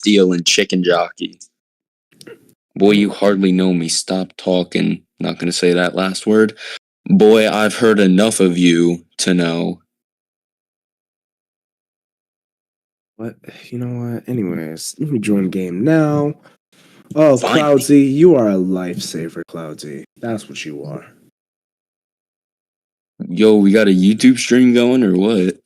stealing chicken jockey. Boy, you hardly know me. Stop talking. Not gonna say that last word. Boy, I've heard enough of you to know. What? You know what? Anyways, let me join game now. Oh, Finally. Cloudsy, you are a lifesaver, Cloudsy. That's what you are. Yo, we got a YouTube stream going or what?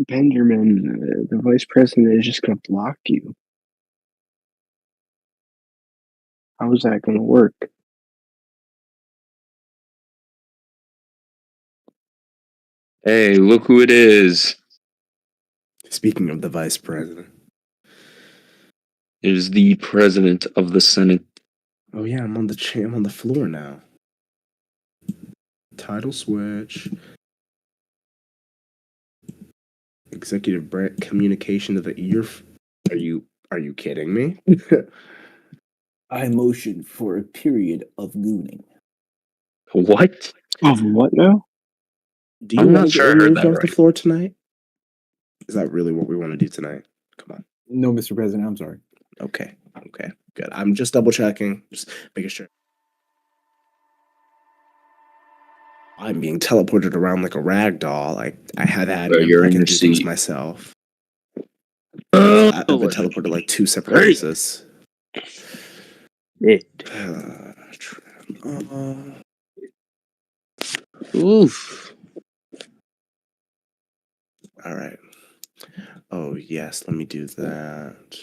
Benjamin, the vice president is just going to block you. How is that going to work? Hey, look who it is. Speaking of the vice president. It is the president of the Senate. Oh yeah, I'm on the floor now. Title switch. Executive communication to the ear. Are you kidding me? I motion for a period of gooning. What? Of what now? Do you I'm want not to sure I get heard removed that off the right. floor tonight? Is that really what we want to do tonight? Come on. No, Mr. President, I'm sorry. Okay, good. I'm just double checking, just making sure. I'm being teleported around like a rag doll. I have had Bro, you're I in can your do things seat. myself. Oh, I've been teleported like 2 separate Hey. places. Oof. All right. Oh yes, let me do that.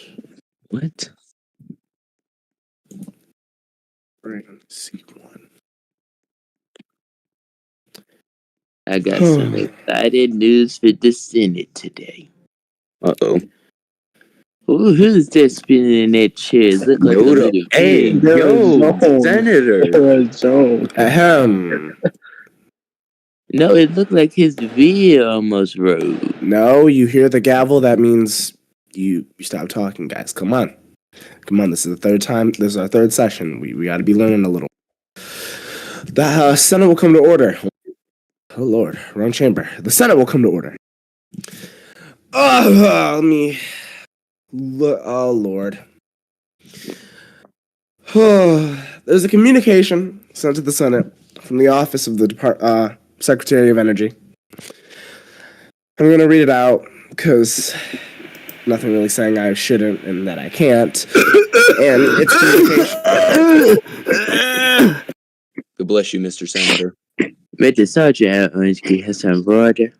What? Right on C1. I got some excited news for the Senate today. Uh-oh. Who's that spinning in that chair? Look like a little Hey, kid. yo, Senator. Ahem. No, it looked like his V almost rode. No, you hear the gavel, that means you stop talking, guys. Come on. This is the third time. This is our third session. We got to be learning a little. The Senate will come to order. Oh, Lord. Wrong chamber. The Senate will come to order. Oh, let me... Oh, Lord. There's a communication sent to the Senate from the office of the Secretary of Energy. I'm going to read it out because nothing really saying I shouldn't and that I can't. And it's communication. God bless you, Mr. Senator. Mr. Sergeant Orange has some water.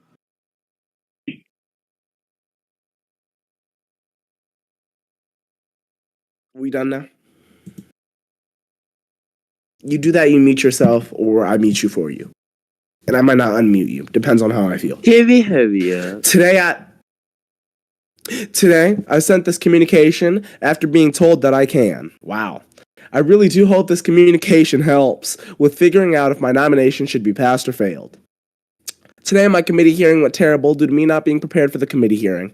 We done now? You do that, you mute yourself, or I mute you for you. And I might not unmute you. Depends on how I feel. Hurry up. Today, I sent this communication after being told that I can. Wow. I really do hope this communication helps with figuring out if my nomination should be passed or failed. Today, my committee hearing went terrible due to me not being prepared for the committee hearing.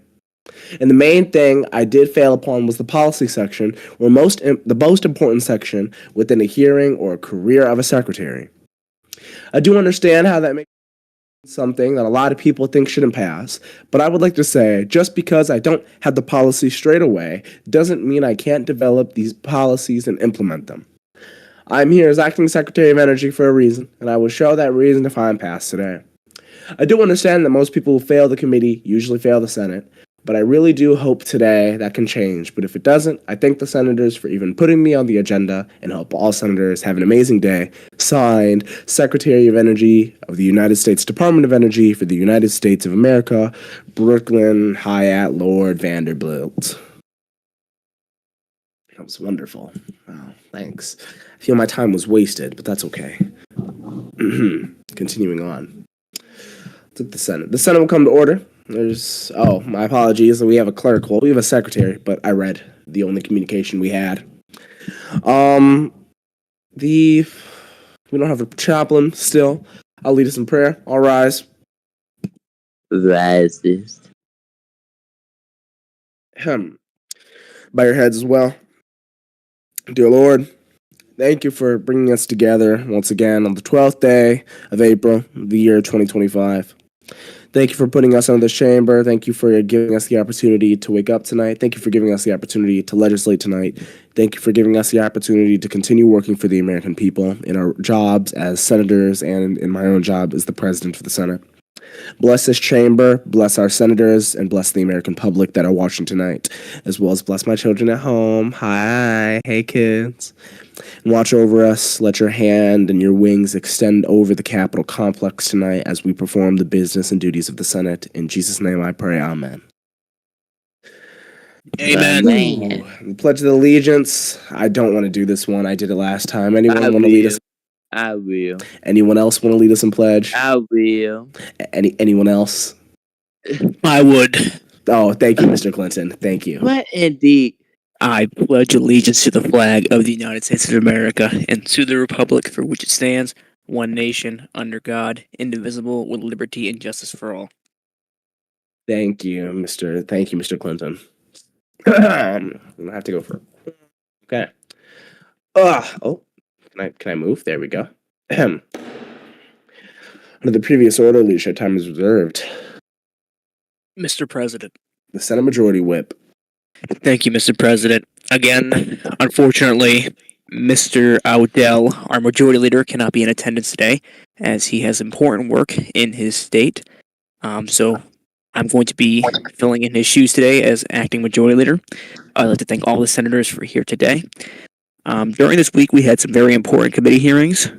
And the main thing I did fail upon was the policy section, or the most important section within a hearing or a career of a secretary. I do understand how that makes something that a lot of people think shouldn't pass, but I would like to say, just because I don't have the policy straight away doesn't mean I can't develop these policies and implement them. I'm here as acting Secretary of Energy for a reason, and I will show that reason if I'm passed today. I do understand that most people who fail the committee usually fail the Senate, but I really do hope today that can change. But if it doesn't, I thank the senators for even putting me on the agenda and hope all senators have an amazing day. Signed, Secretary of Energy of the United States Department of Energy for the United States of America, Brooklyn Hyatt Lord Vanderbilt. That was wonderful. Wow, thanks. I feel my time was wasted, but that's okay. Continuing on. To the Senate. The Senate will come to order. My apologies. We have a clerk. Well, we have a secretary, but I read the only communication we had. We don't have a chaplain still. I'll lead us in prayer. All rise. rises. Bow your heads as well. Dear Lord, thank you for bringing us together once again on the 12th day of April, the year 2025. Thank you for putting us under this chamber. Thank you for giving us the opportunity to wake up tonight. Thank you for giving us the opportunity to legislate tonight. Thank you for giving us the opportunity to continue working for the American people in our jobs as senators and in my own job as the president of the Senate. Bless this chamber, bless our senators, and bless the American public that are watching tonight, as well as bless my children at home. Hi, hey kids. And watch over us. Let your hand and your wings extend over the Capitol complex tonight as we perform the business and duties of the Senate. In Jesus' name I pray, amen. Amen. Man. The Pledge of Allegiance. I don't want to do this one. I did it last time. Anyone I want to lead will. us? I will. Anyone else want to lead us in pledge? I will. Anyone else? I would. Oh, thank you, Mr. Clinton. Thank you. What indeed? I pledge allegiance to the flag of the United States of America and to the republic for which it stands, one nation, under God, indivisible, with liberty and justice for all. Thank you, Mr. Clinton. I'm gonna have to go for. Okay. Oh, can I move? There we go. Under the previous order, leadership time is reserved. Mr. President. The Senate Majority Whip. Thank you, Mr. President. Again, unfortunately, Mr. O'Dell, our majority leader, cannot be in attendance today as he has important work in his state. So I'm going to be filling in his shoes today as acting majority leader. I'd like to thank all the senators for here today. During this week, we had some very important committee hearings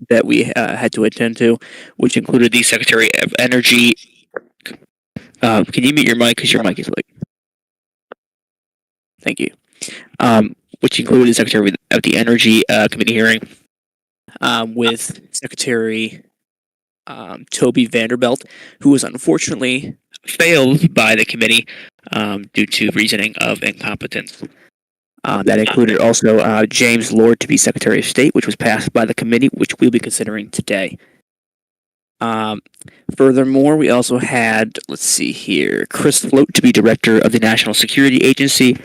that we had to attend to, which included the Secretary of Energy. Can you mute your mic because your mic is like? Thank you. Which included the Secretary of the Energy committee hearing with Secretary Toby Vanderbilt, who was unfortunately failed by the committee due to reasoning of incompetence. That included also James Lord to be Secretary of State, which was passed by the committee, which we'll be considering today. Furthermore, we also had, let's see here, Chris Float to be Director of the National Security Agency,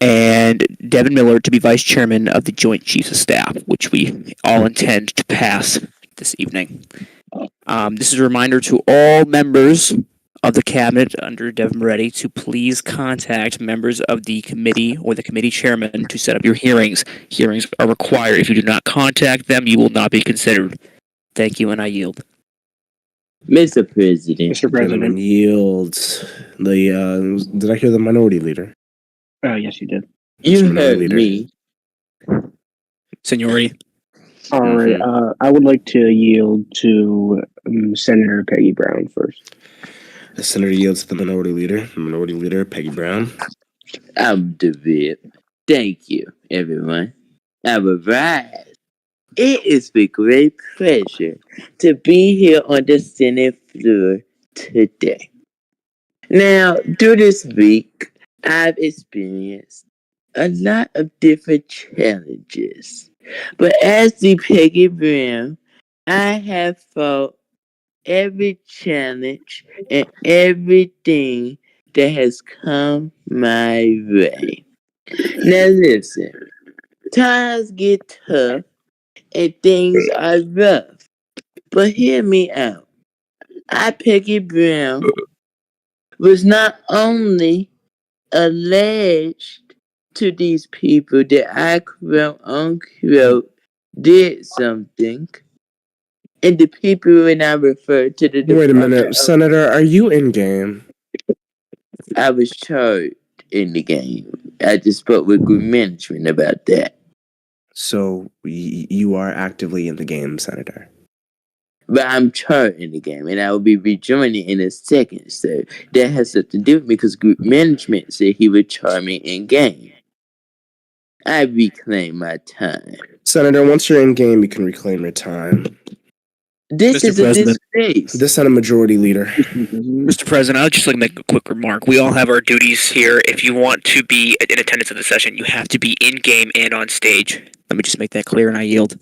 and Devin Miller to be Vice Chairman of the Joint Chiefs of Staff, which we all intend to pass this evening. This is a reminder to all members of the cabinet under Devin Moretti to please contact members of the committee or the committee chairman to set up your hearings. Hearings are required. If you do not contact them, you will not be considered. Thank you, and I yield. Mr. President. Mr. President. Yields. Did I hear the minority leader? Yes, you did. You Mr. heard Leader. me. Senori. All right. I would like to yield to Senator Peggy Brown first. The senator yields to the minority leader. The minority leader, Peggy Brown. I'm the VIP. Thank you, everyone. I've arrived. It is with great pleasure to be here on the Senate floor today. Now, through this week, I've experienced a lot of different challenges. But as the Peggy Brown, I have fought every challenge and everything that has come my way. Now listen, times get tough and things are rough. But hear me out. I, Peggy Brown, was not only alleged to these people that I quote unquote did something, and the people when I refer to the Wait a Department minute, of- Senator, are you in game? I was charged in the game. I just spoke with group management about that. So you are actively in the game, Senator. But I'm charged in the game, and I will be rejoining in a second, so that has something to do with me because group management said he would charge me in game. I reclaim my time. Senator, once you're in game, you can reclaim your time. This Mr. is a President. disgrace. The Senate Majority Leader. Mr. President, I'd just like to make a quick remark. We all have our duties here. If you want to be in attendance of the session, you have to be in game and on stage. Let me just make that clear, and I yield.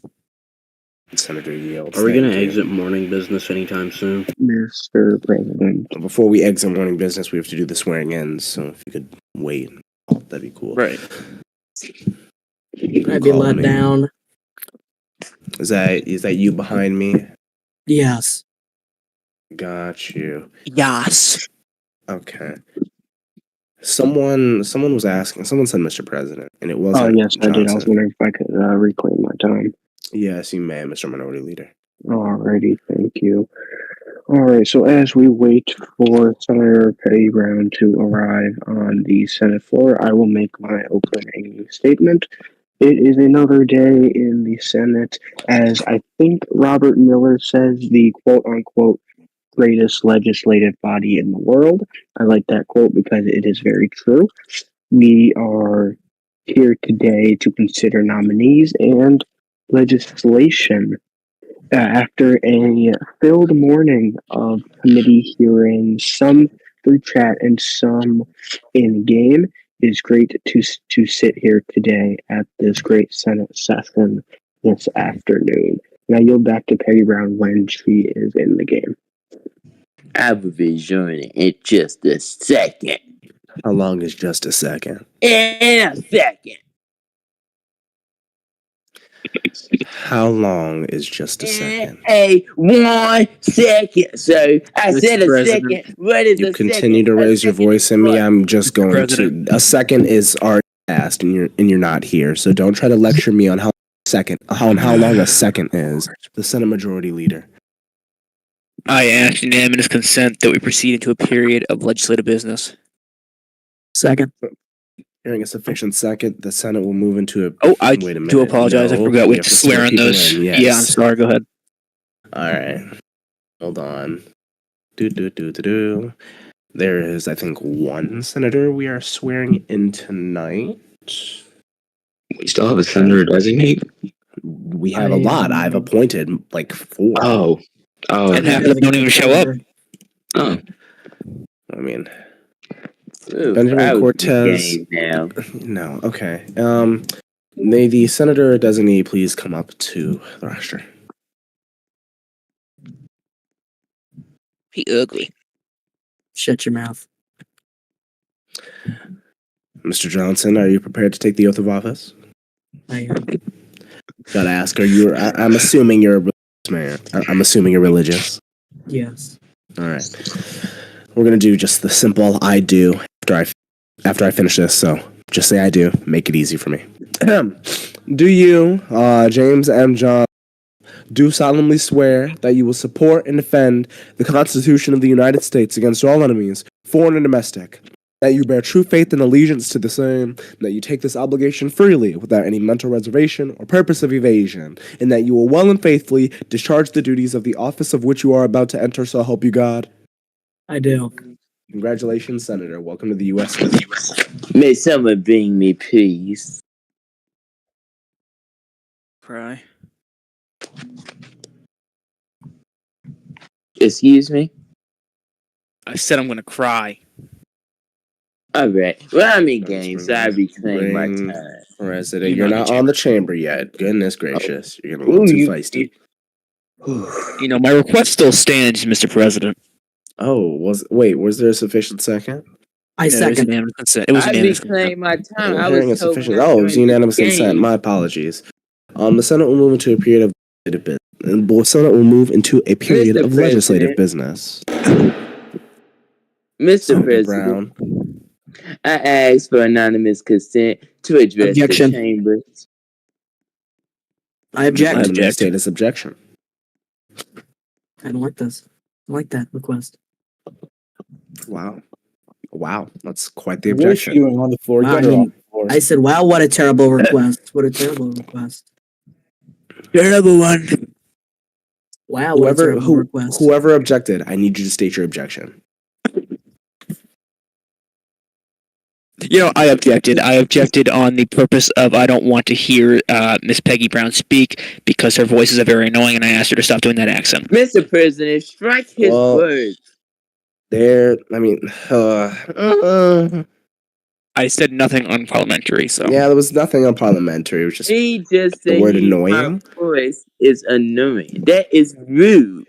Senator yields. Are we going to Thank you. exit morning business anytime soon? Mr. President. Before we exit morning business, we have to do the swearing in. So if you could wait, that'd be cool. Right. I'd be let down. Is that you behind me? Yes. Got you. Yes. Okay. Someone was asking. Someone said Mr. President, and it Oh, wasn't. yes, I did. I was Johnson. wondering if I could reclaim my time. Yes, you may, Mr. Minority Leader. Alrighty, thank you. Alright, so as we wait for Senator Petty Brown to arrive on the Senate floor, I will make my opening statement. It is another day in the Senate, as I think Robert Miller says, the quote-unquote greatest legislative body in the world. I like that quote because it is very true. We are here today to consider nominees and legislation. After a filled morning of committee hearings, some through chat and some in game, it is great to sit here today at this great Senate session this afternoon. And I yield back to Peggy Brown when she is in the game. I will be joining in just a second. How long is just a second? In a second. How long is just a second? A 1 second, sir. I Mr. said a President. second. What is You a continue second? to A raise your second voice is at me. what? I'm just going President. to. A second is already passed, and you're not here. So don't try to lecture me on how long a second is. The Senate Majority Leader. I ask unanimous consent that we proceed into a period of legislative business. Second. Hearing a sufficient second, the Senate will move into a. Oh, I Wait a minute. do apologize. I No, forgot we have have to swear in people those. in, Yeah, I'm yes. sorry. Go ahead. All right. Hold on. Do. There is, I think, one senator we are swearing in tonight. We still have a senator designate. We have a lot. I've appointed like 4. Oh. And half of them don't even show up. Oh. I mean, Ooh, Benjamin I was in the Cortez. game now. No. Okay. May the senator designee please come up to the roster. He ugly. Shut your mouth. Mr. Johnson, are you prepared to take the oath of office? I am. Gotta ask, are you? I'm assuming you're a religious man. I'm assuming you're religious. Yes. All right. We're gonna do just the simple I do after I finish this. So just say I do. Make it easy for me. Do you, James M. John, do solemnly swear that you will support and defend the Constitution of the United States against all enemies, foreign and domestic, that you bear true faith and allegiance to the same, and that you take this obligation freely without any mental reservation or purpose of evasion, and that you will well and faithfully discharge the duties of the office of which you are about to enter, so help you God? I do. Congratulations, Senator. Welcome to the U.S. May someone bring me peace? Cry. Excuse me? I said I'm gonna cry. Alright. Well, I'm in Let's game, so I reclaim my bring- time. President, You're you're not not on the chamber yet. Goodness gracious. You're getting a little Ooh, too you- feisty. You know, my request still stands, Mr. President. Oh, was there a sufficient second? I No, it was second. unanimous consent. It was I unanimous consent. reclaim my time. I Hearing was a hoping sufficient. I Oh, it was joined unanimous the consent. game. My apologies. The Senate will move into a period of legislative business. The Senate will move into a period Mr. of legislative President. business. Mr. Senator President, Brown. I ask for anonymous consent to address Objection. the chambers. I object. I object. have state his objection. I don't like this. I like that request. Wow, that's quite the What is she objection. doing on the floor? Wow, Get her I mean, off the floor. I said, wow, what a terrible request. What a terrible request. Terrible one. Wow, what a terrible request. Whoever objected, I need you to state your objection. You know, I objected. I objected on the purpose of I don't want to hear Miss Peggy Brown speak because her voice is very annoying, and I asked her to stop doing that accent. Mr. President, strike his Well, words. There, I mean, I said nothing unparliamentary, so Yeah, there was nothing unparliamentary. It was just He just the said word my annoying. voice is annoying. That is rude.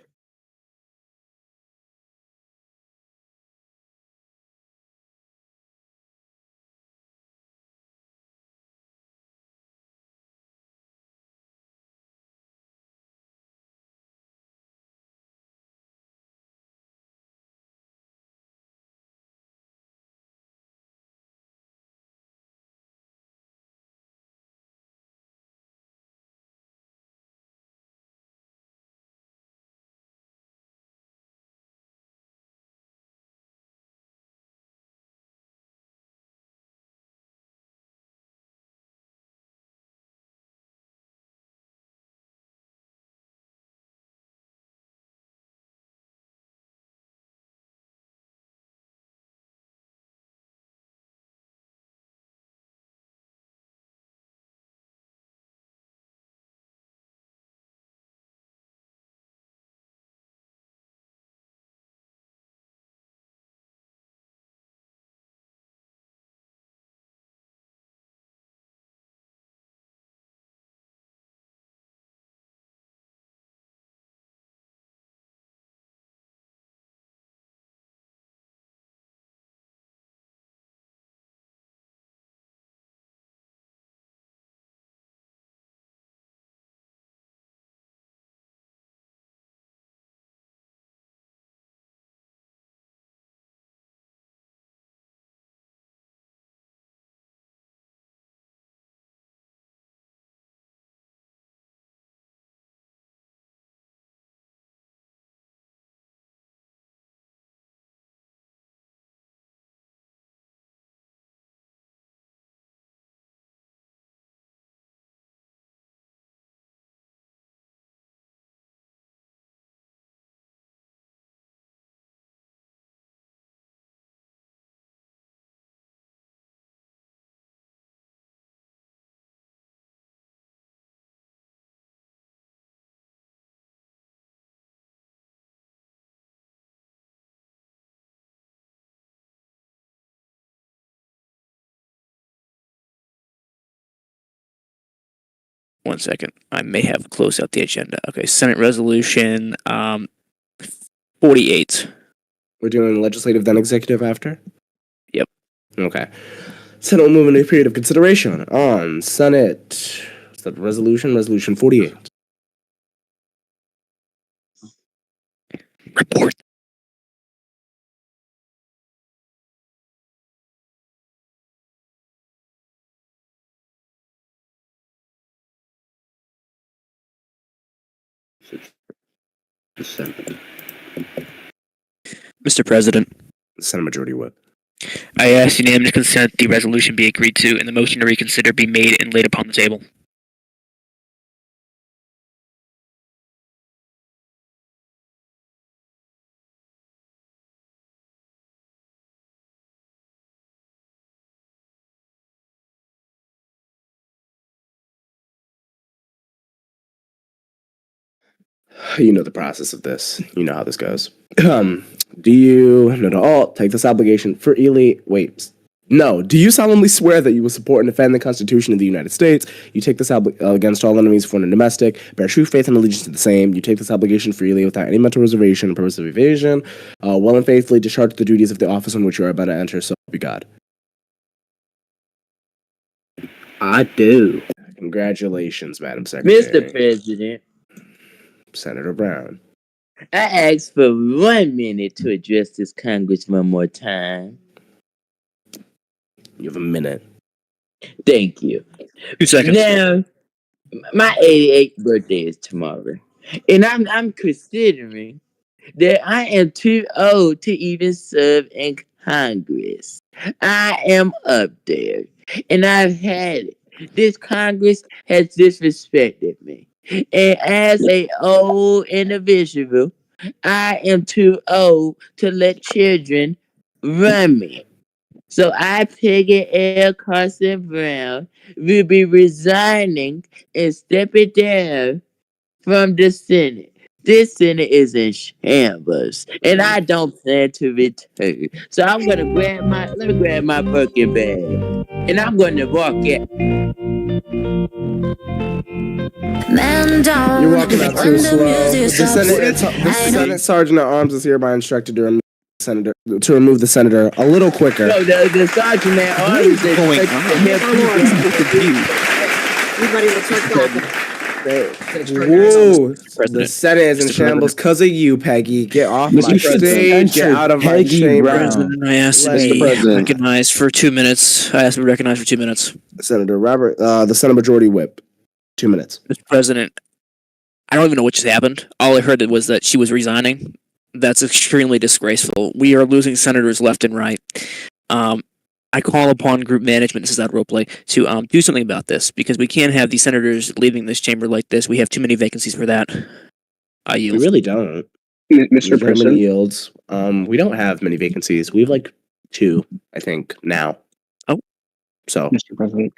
one second. I may have closed out the agenda. Okay, Senate Resolution 48. We're doing legislative, then executive after? Yep. Okay. Senate will move into a period of consideration on Senate Resolution 48. Report. The Senate. Mr. President, Senate Majority Whip. I ask unanimous consent the resolution be agreed to and the motion to reconsider be made and laid upon the table. You know the process of this. You know how this goes. Do you no to all take this obligation freely? Wait. No. Do you solemnly swear that you will support and defend the Constitution of the United States? You take this against all enemies, foreign and domestic. Bear true faith and allegiance to the same. You take this obligation freely without any mental reservation or purpose of evasion. Well and faithfully discharge the duties of the office on which you are about to enter. So help you God. I do. Congratulations, Madam Secretary. Mr. President, Senator Brown. I asked for 1 minute to address this Congress one more time. You have a minute. Thank you. 2 seconds. Now, my 88th birthday is tomorrow, and I'm considering that I am too old to even serve in Congress. I am up there, and I've had it. This Congress has disrespected me, and as a old individual, I am too old to let children run me. So I, Peggy L. Carson Brown, will be resigning and stepping down from the Senate This Senate is in shambles, and I don't plan to return. So I'm gonna let me grab my Birkin bag, and I'm gonna walk it. You're walking out too slow. The Senate Sergeant at Arms is hereby instructed to remove the senator a little quicker. So the sergeant at arms is expected to help you. Everybody, let's start clapping. Whoa! The Senate is in shambles because of you, Peggy. Get off my stage. Get out of my chamber. President, I asked to Mr. be President. recognized for 2 minutes. I asked to be recognized for 2 minutes. Senator Robert, the Senate Majority Whip. 2 minutes. Mr. President, I don't even know what just happened. All I heard was that she was resigning. That's extremely disgraceful. We are losing senators left and right. I call upon group management, this is not roleplay, to do something about this, because we can't have these senators leaving this chamber like this. We have too many vacancies for that. I We yield. really don't. Mr. There's not many President, yields. We don't have many vacancies. We have like 2, I think, now. Oh. So, Mr. President,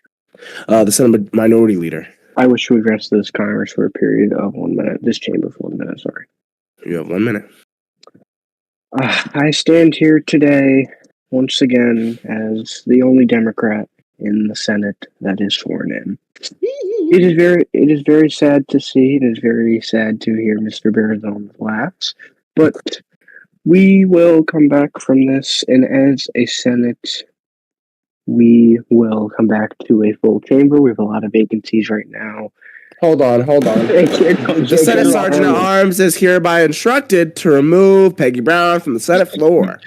the Senate Minority Leader. I wish to address this Congress for a period of 1 minute. This chamber for 1 minute, sorry. You have 1 minute. I stand here today once again as the only Democrat in the Senate that is sworn in. It is very sad to see. It is very sad to hear Mr. Barazone laughs. But we will come back from this, and as a Senate, we will come back to a full chamber. We have a lot of vacancies right now. Hold on. The Senate Sergeant at Arms is hereby instructed to remove Peggy Brown from the Senate floor.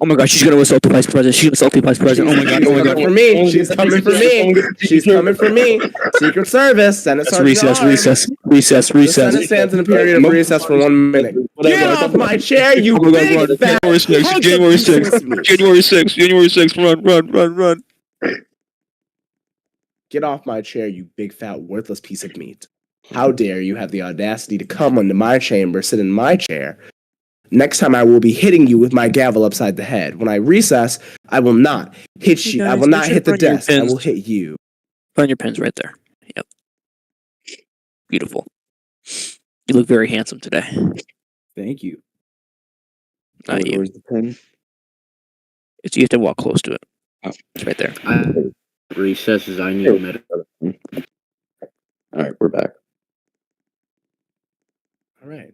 Oh my god, she's gonna assault the vice president. She's gonna assault the vice president. Oh my god, oh my god. For me. She's coming for me. She's coming for me. Secret Service, Senate Let's Sergeant at Arms. recess. The Senate stands in a period of recess for 1 minute. Get off my chair, you Oh my god, big run. fat January 6th, hunk of January piece of 6th, meat. January 6th, run. Get off my chair, you big fat worthless piece of meat. How dare you have the audacity to come into my chamber, sit in my chair. Next time I will be hitting you with my gavel upside the head. When I recess, I will not hit you. I will not hit the desk. I will hit you. Find your pens right there. Yep. Beautiful. You look very handsome today. Thank you. Not you. Where's the pen? You have to walk close to it. Oh. It's right there. Recesses, I need medical. All right, we're back. All right.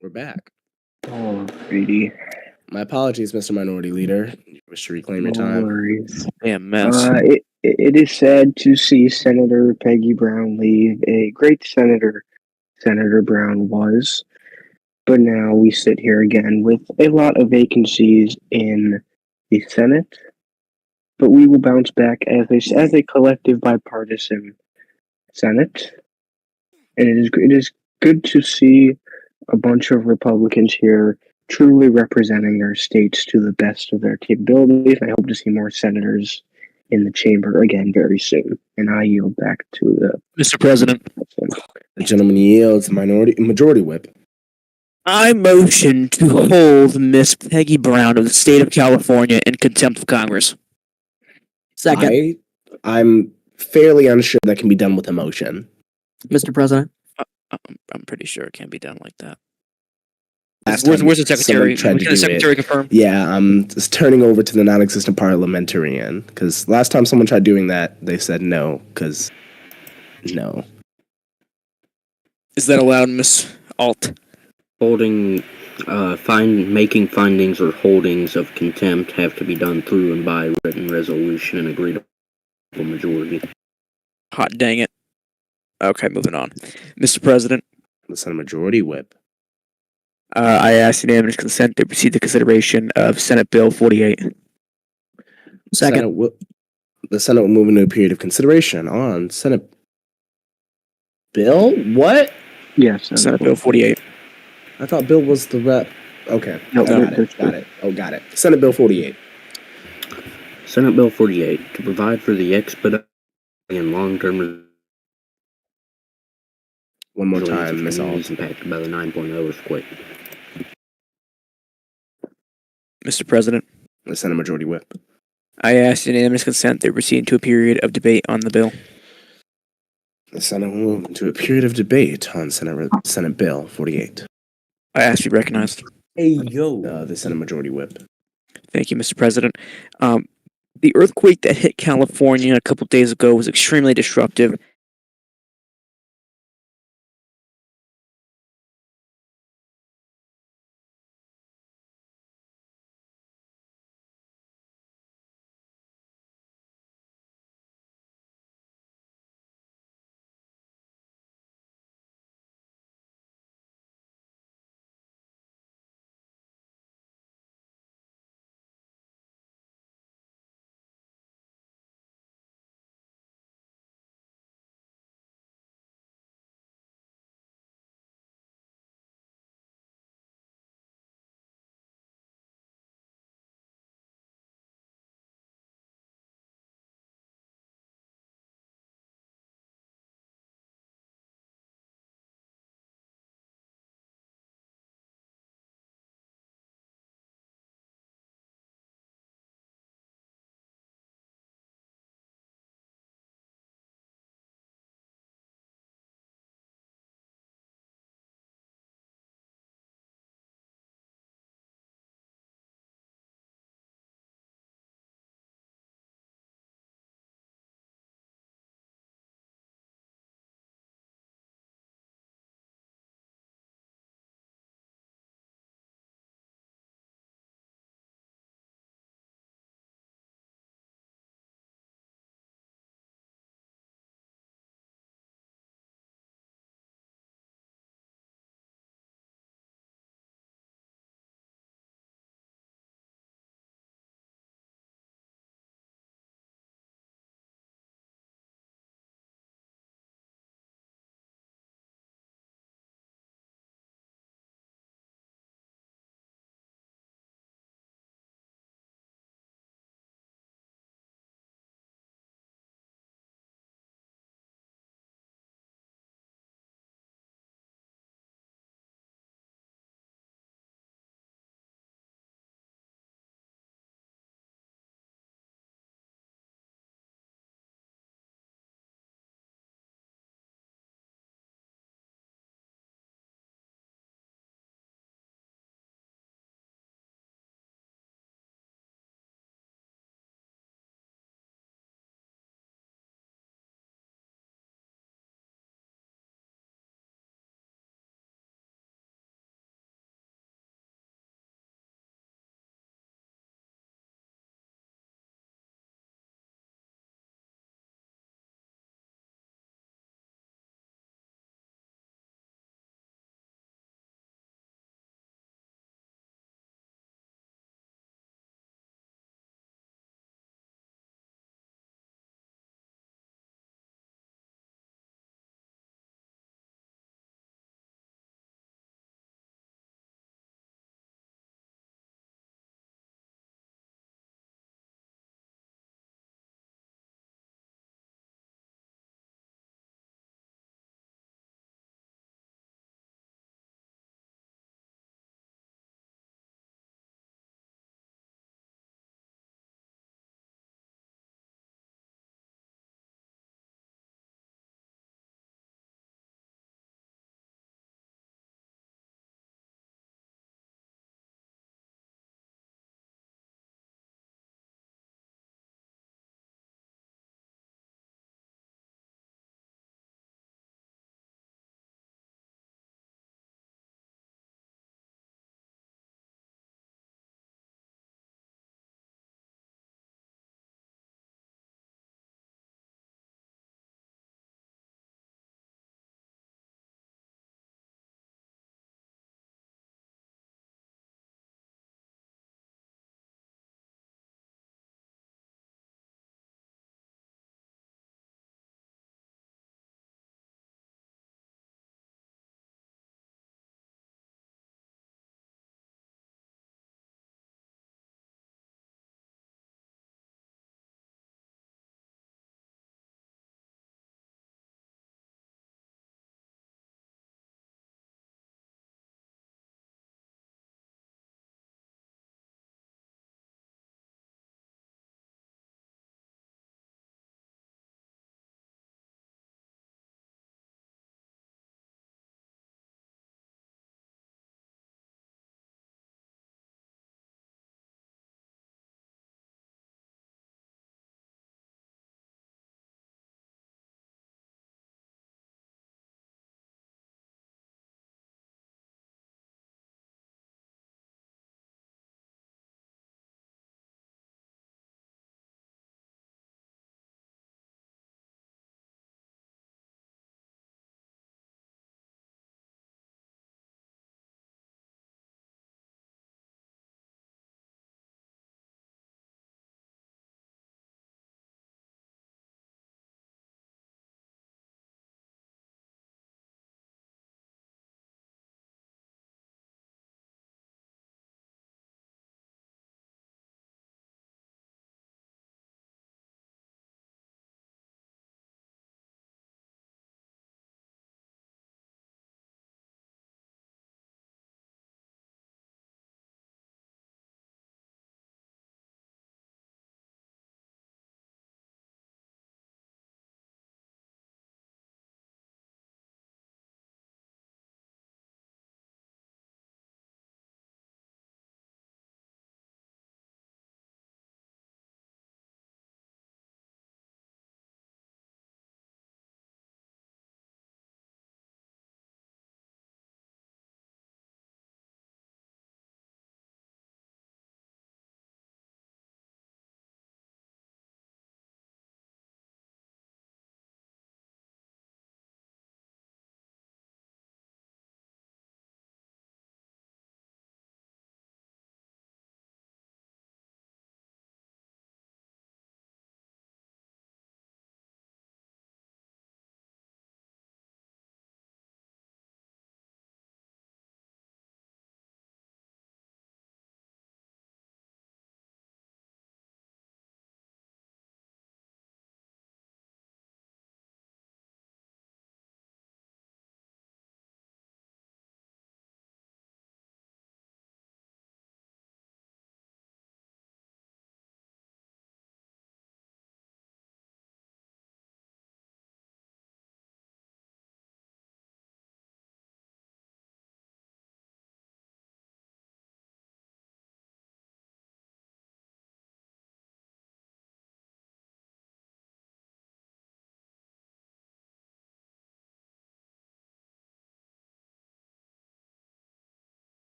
We're back. Alrighty. My apologies, Mr. Minority Leader. You wish to reclaim your No time. worries. Damn mess. It is sad to see Senator Peggy Brown leave. A great senator, Senator Brown was. But now we sit here again with a lot of vacancies in the Senate. But we will bounce back as a collective bipartisan Senate. And it is good to see a bunch of Republicans here truly representing their states to the best of their capabilities. I hope to see more senators in the chamber again very soon. And I yield back to the Mr. President, The gentleman yields majority whip. I motion to hold Miss Peggy Brown of the state of California in contempt of Congress. Second, I'm fairly unsure that can be done with a motion. Mr. President. I'm pretty sure it can't be done like that. Last Where's time the secretary? someone tried to Can the do it. secretary confirm? Yeah, I'm just turning over to the non-existent parliamentarian because last time someone tried doing that, they said no because no. Is that allowed, Miss Alt? Holding, making findings or holdings of contempt have to be done through and by written resolution and agreed upon majority. Hot dang it. Okay, moving on. Mr. President, The Senate Majority Whip. I ask unanimous consent to proceed to consideration of Senate Bill 48. Second. The Senate will move into a period of consideration on Senate Bill. What? yes. Senate Bill 48. I thought Bill was the rep. Okay, No, got it. Oh, got it. Senate Bill 48. Senate Bill 48 to provide for the expediting and long-term One more resilience time, of Miss communities Alt. impacted by the 9.0 earthquake. Mr. President, The Senate Majority Whip. I ask unanimous consent to proceed to a period of debate on the bill. The Senate will move into a period of debate on Senate Bill 48. I ask to be recognized. Hey, yo. The Senate Majority Whip. Thank you, Mr. President. The earthquake that hit California a couple days ago was extremely disruptive.